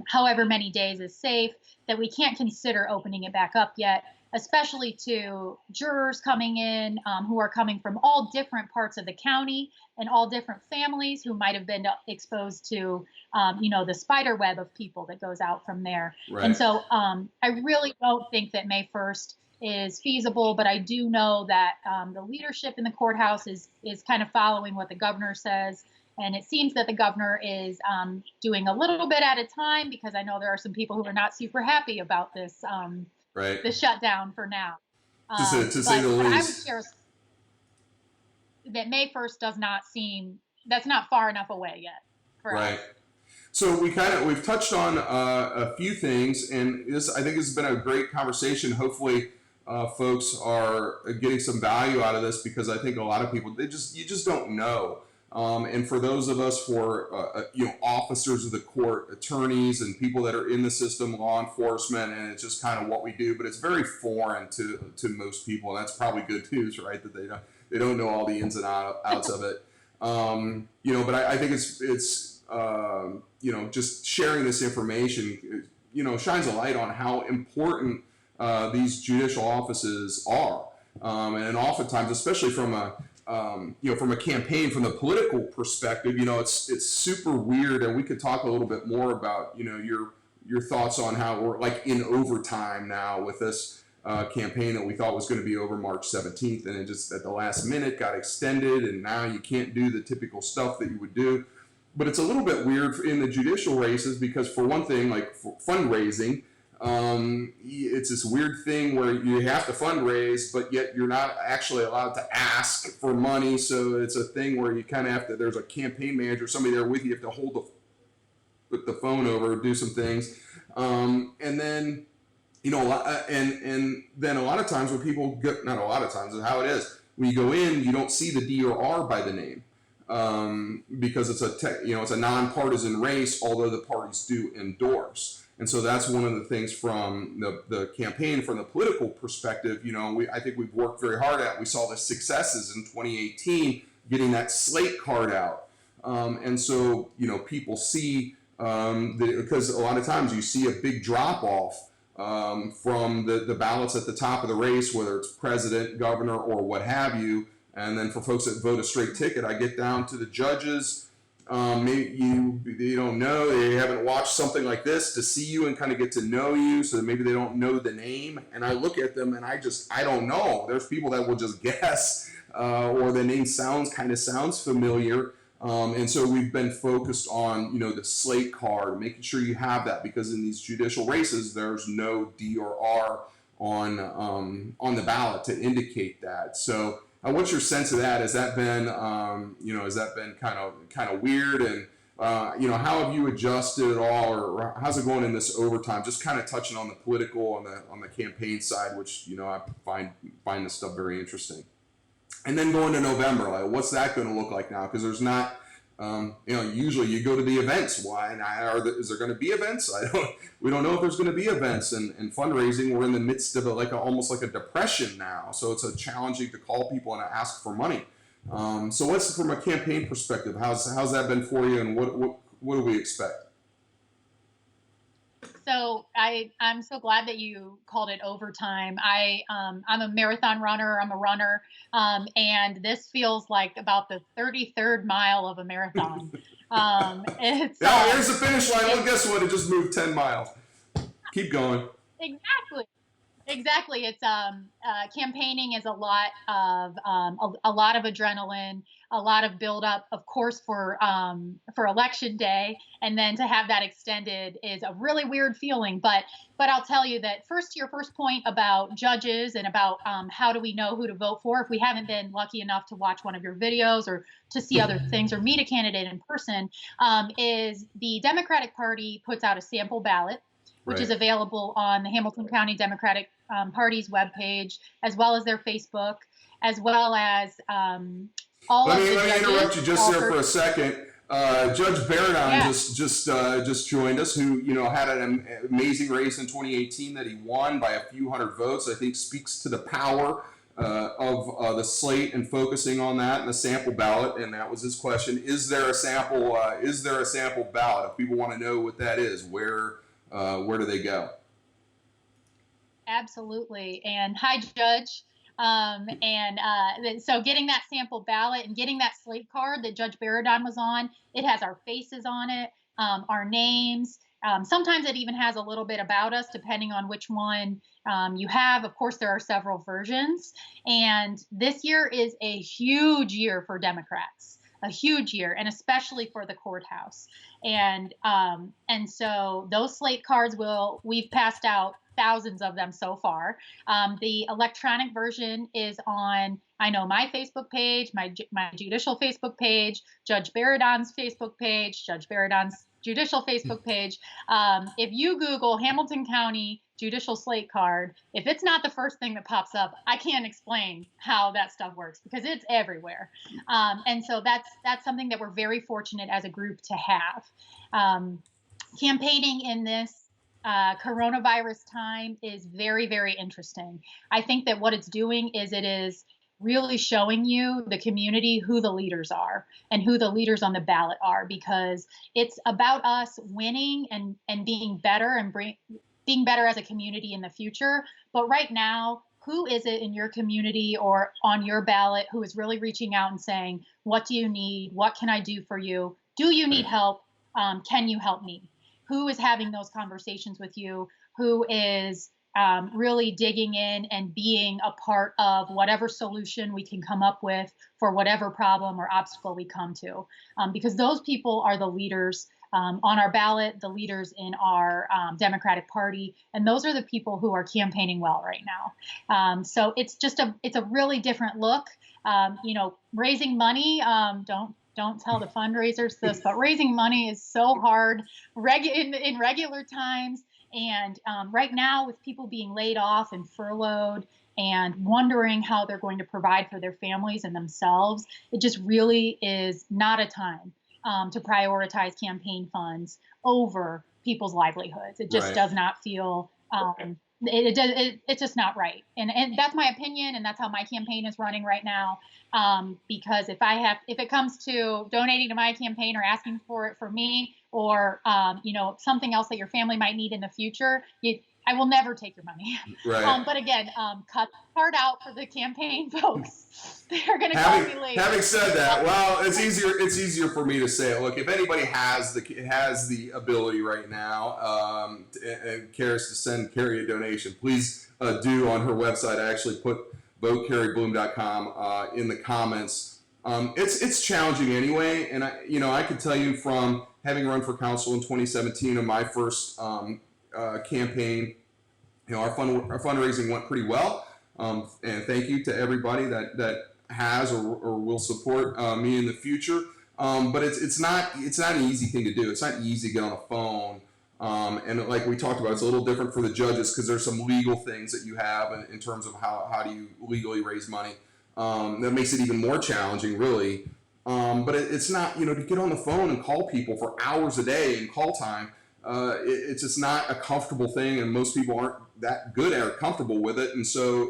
however many days is safe, that we can't consider opening it back up yet, especially to jurors coming in who are coming from all different parts of the county and all different families who might have been exposed to, the spider web of people that goes out from there. Right. And so I really don't think that May 1st is feasible, but I do know that the leadership in the courthouse is kind of following what the governor says. And it seems that the governor is doing a little bit at a time, because I know there are some people who are not super happy about this right. the shutdown for now. To say the least. But I would share that May 1st does not seem, that's not far enough away yet for us. Right. So we've touched on a few things, and I think this has been a great conversation. Hopefully folks are getting some value out of this, because I think a lot of people, you just don't know. And for those of us who are, officers of the court, attorneys, and people that are in the system, law enforcement, and it's just kind of what we do, but it's very foreign to most people, and that's probably good news, right? That they don't know all the ins and outs of it. But I think it's just sharing this information, shines a light on how important these judicial offices are, and oftentimes, especially from a campaign, from the political perspective, it's super weird, and we could talk a little bit more about, your thoughts on how we're like in overtime now with this campaign that we thought was going to be over March 17th, and it just at the last minute got extended, and now you can't do the typical stuff that you would do. But it's a little bit weird in the judicial races, because for one thing, like for fundraising, it's this weird thing where you have to fundraise, but yet you're not actually allowed to ask for money. So it's a thing where you kind of have to, there's a campaign manager, somebody there with you, have to put the phone over, do some things. And then, and then a lot of times when people get, not a lot of times, is how it is. When you go in, you don't see the D or R by the name. Because it's it's a nonpartisan race, although the parties do endorse. And so that's one of the things from the campaign, from the political perspective, I think we've worked very hard at. We saw the successes in 2018, getting that slate card out. And so, people see, because a lot of times you see a big drop off from the ballots at the top of the race, whether it's president, governor, or what have you. And then for folks that vote a straight ticket, I get down to the judges. Maybe they don't know, they haven't watched something like this to see you and kind of get to know you, so maybe they don't know the name. And I look at them and I don't know. There's people that will just guess, or the name sounds familiar. And so we've been focused on, the slate card, making sure you have that, because in these judicial races, there's no D or R on the ballot to indicate that. So what's your sense of that? Has that been, kind of weird? And how have you adjusted at all, or how's it going in this overtime? Just kind of touching on the political, on the campaign side, which I find this stuff very interesting. And then going to November, like, what's that going to look like now? Because there's not, usually you go to the events. Why? Is there going to be events? We don't know if there's going to be events. And fundraising, we're in the midst of almost like a depression now. So it's challenging to call people and ask for money. So what's, from a campaign perspective, how's that been for you, and what do we expect? So I'm so glad that you called it overtime. I'm a marathon runner. I'm a runner, and this feels like about the 33rd mile of a marathon. It's Yeah, here's the finish line. Well, it's guess what? It just moved 10 miles. Keep going. exactly. Exactly. It's campaigning is a lot of a lot of adrenaline, a lot of buildup, of course, for election day, and then to have that extended is a really weird feeling. But I'll tell you that first, your first point about judges and about how do we know who to vote for if we haven't been lucky enough to watch one of your videos or to see other things or meet a candidate in person, is the Democratic Party puts out a sample ballot, which is Right. available on the Hamilton County Democratic Party's webpage, as well as their Facebook, as well as all of the Let me judges interrupt you just there offer. for a second. Judge Baradon Yeah, just joined us, who had an amazing race in 2018 that he won by a few hundred votes. I think speaks to the power of the slate and focusing on that and the sample ballot. And that was his question: Is there a sample? Is there a sample ballot? If people want to know what that is, where do they go? absolutely. And hi, Judge. So getting that sample ballot and getting that slate card that Judge Baradon was on, it has our faces on it, our names. Sometimes it even has a little bit about us, depending on which one you have. Of course, there are several versions. And this year is a huge year for Democrats, a huge year, and especially for the courthouse. And so those slate cards we've passed out thousands of them so far. The electronic version is on, I know, my Facebook page, my judicial Facebook page, Judge Baradon's Facebook page, Judge Baradon's judicial Facebook page. If you Google Hamilton County judicial slate card, if it's not the first thing that pops up, I can't explain how that stuff works because it's everywhere. And so that's something that we're very fortunate as a group to have. Um, Campaigning in this coronavirus time is very, very interesting. I think that what it's doing is it is really showing you, the community, who the leaders are and who the leaders on the ballot are, because it's about us winning and being better and being better as a community in the future. But right now, who is it in your community or on your ballot who is really reaching out and saying, what do you need? What can I do for you? Do you need Right. help? Can you help me? Who is having those conversations with you? Who is really digging in and being a part of whatever solution we can come up with for whatever problem or obstacle we come to? Because those people are the leaders on our ballot, the leaders in our Democratic Party, and those are the people who are campaigning well right now. So it's a really different look. Raising money. Don't tell the fundraisers this, but raising money is so hard in regular times. And right now, with people being laid off and furloughed and wondering how they're going to provide for their families and themselves, it just really is not a time to prioritize campaign funds over people's livelihoods. It just Right. does not feel. It's just not right, and that's my opinion, and that's how my campaign is running right now. Because if it comes to donating to my campaign or asking for it for me, or something else that your family might need in the future, I will never take your money. Right. But again, cut the part out for the campaign folks. They're going to call Having me later. having said that, well, it's easier. It's easier for me to say it. Look, if anybody has the ability right now and cares to send Kari a donation, please do on her website. I actually put votekaribloom.com in the comments. It's challenging anyway, and I could tell you from having run for council in 2017 in my first campaign, our fundraising went pretty well. And thank you to everybody that has or will support me in the future. But it's not an easy thing to do. It's not easy to get on a phone. And like we talked about, it's a little different for the judges because there's some legal things that you have in terms of how do you legally raise money. That makes it even more challenging, really. But it's not, to get on the phone and call people for hours a day in call time. It's just not a comfortable thing, and most people aren't that good or comfortable with it. And so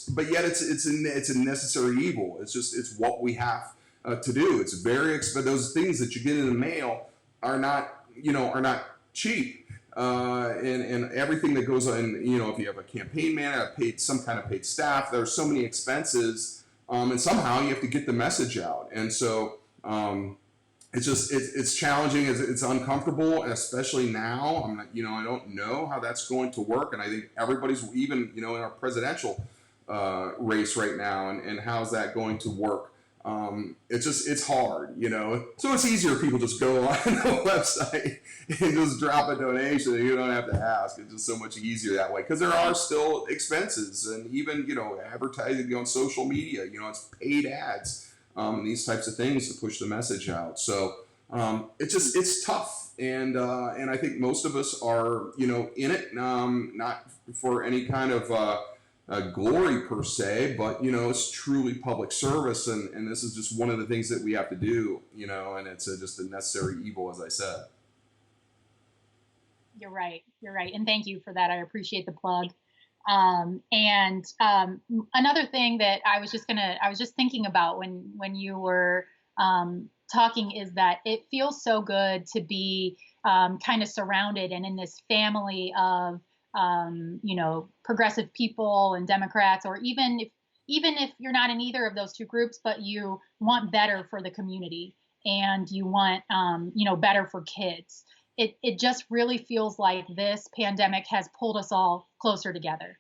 but yet it's a necessary evil. It's what we have to do. It's very expensive. Those things that you get in the mail are not cheap. and everything that goes on. You know, if you have a campaign manager, some kind of paid staff, there's so many expenses, and somehow you have to get the message out. And so it's just it's challenging, it's uncomfortable, and especially now. I'm not, you know, I don't know how that's going to work, and I think everybody's, even, you know, in our presidential race right now, and how's that going to work. It's hard, you know. So it's easier if people just go on the website and just drop a donation, and you don't have to ask. It's just so much easier that way, because there are still expenses, and even, you know, advertising on social media, you know, it's paid ads, these types of things to push the message out. So it's tough, and I think most of us are, you know, in it, not for any kind of glory per se, but, you know, it's truly public service, and this is just one of the things that we have to do, you know, and it's just a necessary evil, as I said. You're right. You're right. And thank you for that. I appreciate the plug. Another thing that I was just thinking about when you were talking, is that it feels so good to be kind of surrounded and in this family of, you know, progressive people and Democrats, or even if you're not in either of those two groups, but you want better for the community, and you want, you know, better for kids. It just really feels like this pandemic has pulled us all closer together.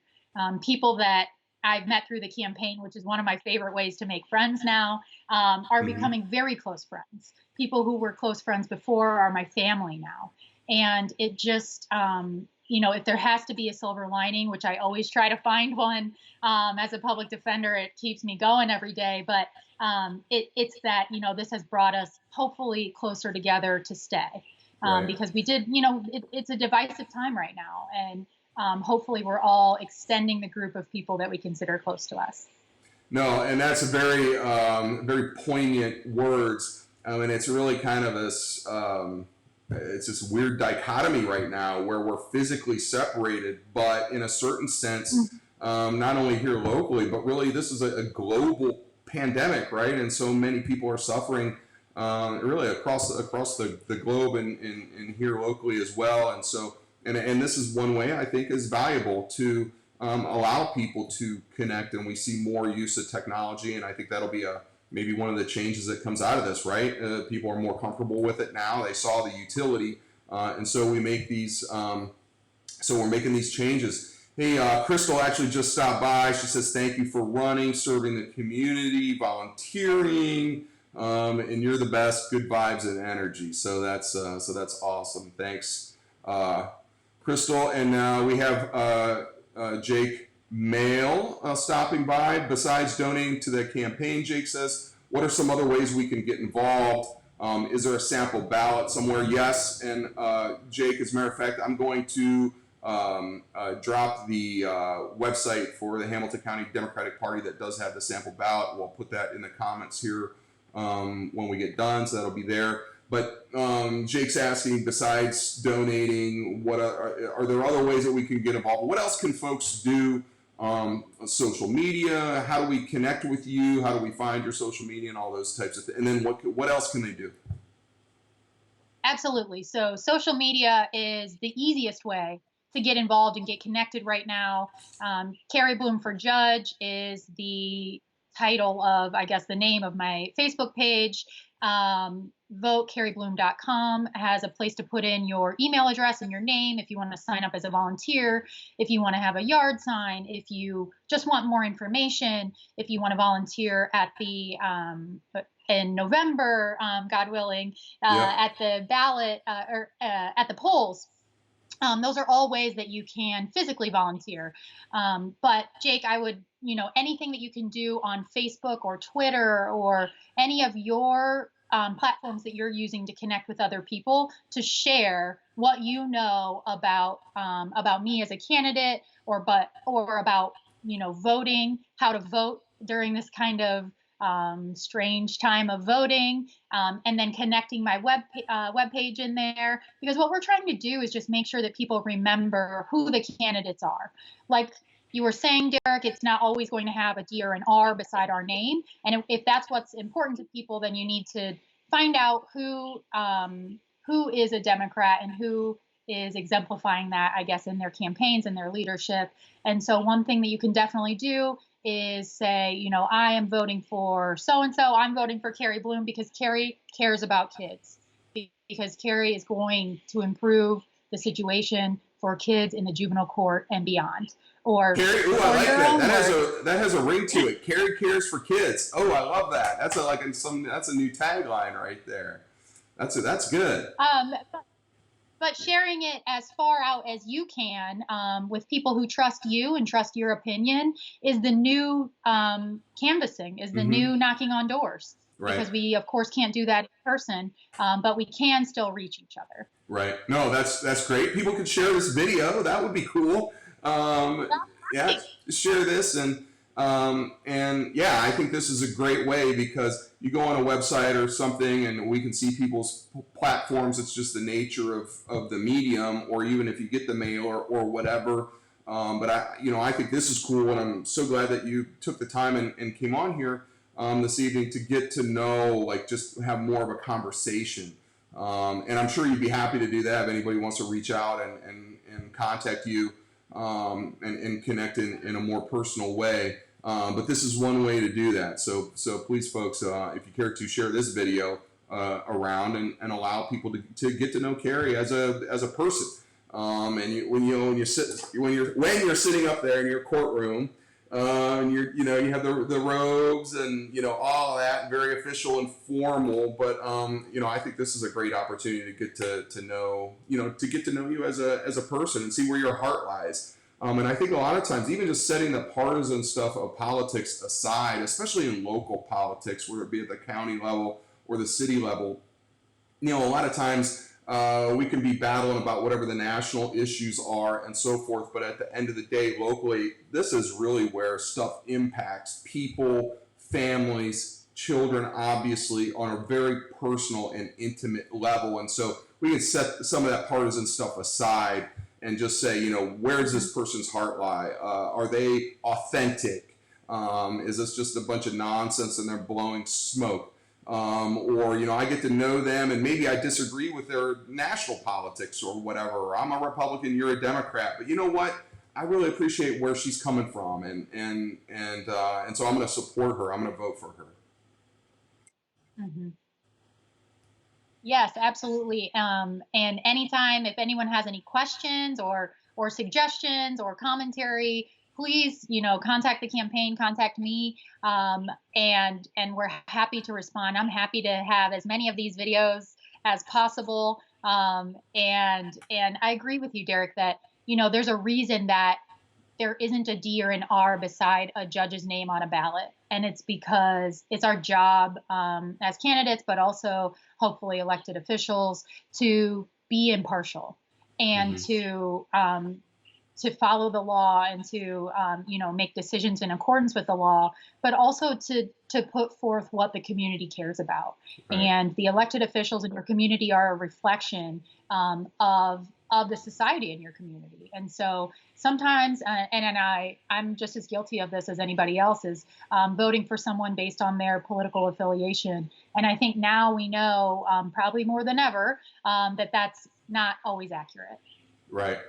People that I've met through the campaign, which is one of my favorite ways to make friends now, are Hmm. becoming very close friends. People who were close friends before are my family now. And it just, you know, if there has to be a silver lining, which I always try to find one, as a public defender, it keeps me going every day. But it's that, you know, this has brought us hopefully closer together to stay, Right. because we did, you know, it's a divisive time right now. And hopefully we're all extending the group of people that we consider close to us. No, and that's a very, very poignant words. And it's really kind of this, it's this weird dichotomy right now where we're physically separated, but in a certain sense, not only here locally, but really this is a global pandemic, right? And so many people are suffering, really across the globe, and here locally as well. And so, and this is one way I think is valuable to allow people to connect, and we see more use of technology, and I think that'll be maybe one of the changes that comes out of this, right? People are more comfortable with it now. They saw the utility, and so we make these. So we're making these changes. Hey, Crystal actually just stopped by. She says thank you for running, serving the community, volunteering, and you're the best. Good vibes and energy. So that's awesome. Thanks, Crystal. And we have Jake Mail stopping by. Besides donating to the campaign, Jake says, what are some other ways we can get involved? Is there a sample ballot somewhere? Yes. And Jake, as a matter of fact, I'm going to drop the website for the Hamilton County Democratic Party that does have the sample ballot. We'll put that in the comments here when we get done, so that'll be there. But Jake's asking, besides donating, what are there other ways that we can get involved? What else can folks do? Social media. How do we connect with you? How do we find your social media and all those types of things? And then what else can they do? Absolutely. So social media is the easiest way to get involved and get connected right now. Kari Bloom for Judge is the title of, I guess, the name of my Facebook page. VoteKariBloom.com has a place to put in your email address and your name if you want to sign up as a volunteer, if you want to have a yard sign, if you just want more information, if you want to volunteer at the in November, God willing, Yep. at the ballot, or at the polls. Those are all ways that you can physically volunteer. But Jake, I would, you know, anything that you can do on Facebook or Twitter or any of your platforms that you're using to connect with other people, to share what you know about me as a candidate, or about, you know, voting, how to vote during this kind of strange time of voting, and then connecting my web page in there, because what we're trying to do is just make sure that people remember who the candidates are. Like you were saying, Derek, it's not always going to have a D or an R beside our name, and if that's what's important to people, then you need to find out who is a Democrat and who is exemplifying that, I guess, in their campaigns and their leadership. And so one thing that you can definitely do is say, you know, I am voting for so and so. I'm voting for Kari Bloom because Kari cares about kids, because Kari is going to improve the situation for kids in the juvenile court and beyond. Or Kari, ooh, I or like your that. own That has a ring to it. Kari cares for kids. Oh, I love that. That's that's a new tagline right there. That's good. but sharing it as far out as you can, with people who trust you and trust your opinion, is the new canvassing, is the Mm-hmm. new knocking on doors. Right. Because we, of course, can't do that in person, but we can still reach each other. Right. No, that's great. People could share this video. That would be cool. Yeah, Right. share this and yeah, I think this is a great way because you go on a website or something and we can see people's platforms. It's just the nature of the medium, or even if you get the mail or whatever. But I think this is cool, and I'm so glad that you took the time and came on here this evening to get to know, like, just have more of a conversation. And I'm sure you'd be happy to do that if anybody wants to reach out and contact you and connect in a more personal way. But this is one way to do that. So please, folks, if you care to share this video around and allow people to get to know Kari as a person. And when you're sitting up there in your courtroom, and you have the robes and all of that, very official and formal. But I think this is a great opportunity to get to know you as a person and see where your heart lies. And I think a lot of times, even just setting the partisan stuff of politics aside, especially in local politics, whether it be at the county level or the city level, a lot of times we can be battling about whatever the national issues are and so forth. But at the end of the day, locally, this is really where stuff impacts people, families, children, obviously, on a very personal and intimate level. And so we can set some of that partisan stuff aside and just say, where does this person's heart lie? Are they authentic? Is this just a bunch of nonsense and they're blowing smoke? Or I get to know them and maybe I disagree with their national politics or whatever. Or I'm a Republican, you're a Democrat, but you know what? I really appreciate where she's coming from, and so I'm going to support her. I'm going to vote for her. Mm-hmm. Yes, absolutely. And anytime, if anyone has any questions or suggestions or commentary, please, contact the campaign, contact me, and we're happy to respond. I'm happy to have as many of these videos as possible. And I agree with you, Derek, that there's a reason that there isn't a D or an R beside a judge's name on a ballot. And it's because it's our job as candidates, but also hopefully elected officials, to be impartial and to follow the law and to make decisions in accordance with the law, but also to put forth what the community cares about. Right. And the elected officials in your community are a reflection of the society in your community. And so sometimes, I'm just as guilty of this as anybody else, is voting for someone based on their political affiliation. And I think now we know, probably more than ever, that that's not always accurate. Right.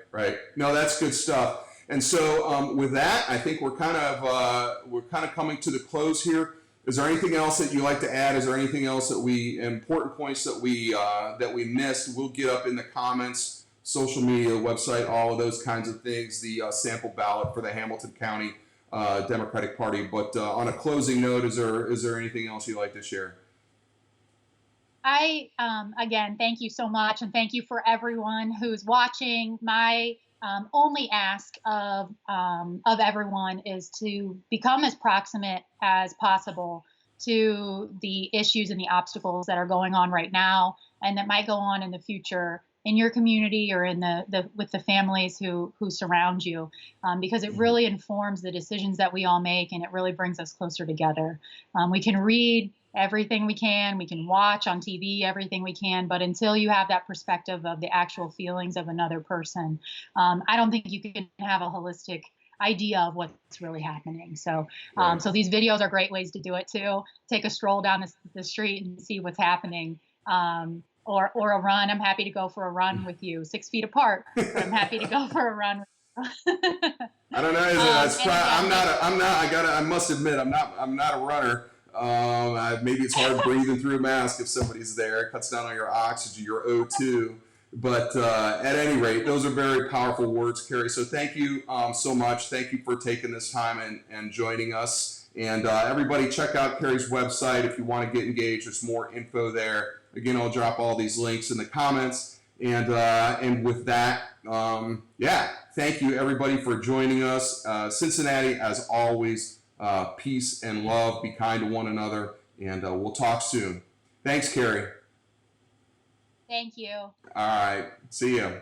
No, that's good stuff. And so with that, I think we're kind of coming to the close here. Is there anything else that you like to add? Is there anything else important points that we missed? We'll get up in the comments, social media, website, all of those kinds of things, the sample ballot for the Hamilton County Democratic Party. But on a closing note, is there anything else you'd like to share? Again, thank you so much. And thank you for everyone who's watching. My only ask of everyone is to become as proximate as possible to the issues and the obstacles that are going on right now and that might go on in the future in your community or in with the families who surround you, because it really informs the decisions that we all make, and it really brings us closer together. We can read everything we can watch on TV everything we can, but until you have that perspective of the actual feelings of another person, I don't think you can have a holistic idea of what's really happening. So so these videos are great ways to do it too. Take a stroll down the street and see what's happening. or a run. I'm happy to go for a run with you, 6 feet apart, but I'm happy to go for a run. I don't know. I must admit, I'm not a runner. Maybe it's hard breathing through a mask if somebody's there. It cuts down on your oxygen, your O2. But at any rate, those are very powerful words, Kari. So thank you so much. Thank you for taking this time and joining us. And everybody, check out Kari's website if you want to get engaged. There's more info there. Again, I'll drop all these links in the comments. And with that, thank you everybody for joining us. Cincinnati, as always, peace and love. Be kind to one another, and we'll talk soon. Thanks, Kari. Thank you. All right. See you.